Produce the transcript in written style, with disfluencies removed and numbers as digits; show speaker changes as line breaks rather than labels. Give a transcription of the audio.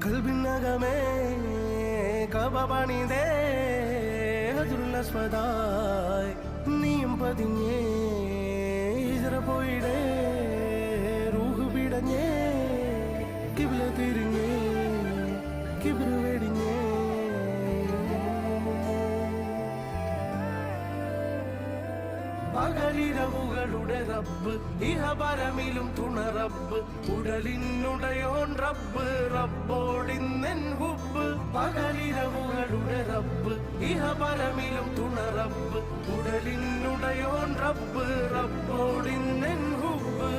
കൽബിനകമേ കബപണിതേ ഹജറുല്ലസ്വദായ് നീയും പതിഞ്ഞേ ഹിജ്റ പോയിടേ റൂഹ് പിടഞ്ഞേ കിബ്ല തിരിഞ്ഞേ കിബ്ർ വെടിഞ്ഞേ പകലിരവുകളുടെ റബ്ബ് ഇഹപരമിലും തുണ റബ്ബ് ഉടലിനുടയോൻ റബ്ബ് റബ്ബോടിന്നെൻ ഹുബ്ബ് പകലിരവുകളുടെ റബ്ബ് ഇഹപരമിലും തുണ റബ്ബ് ഉടലിനുടയോൻ റബ്ബ് റബ്ബോടിന്നെൻ ഹുബ്ബ്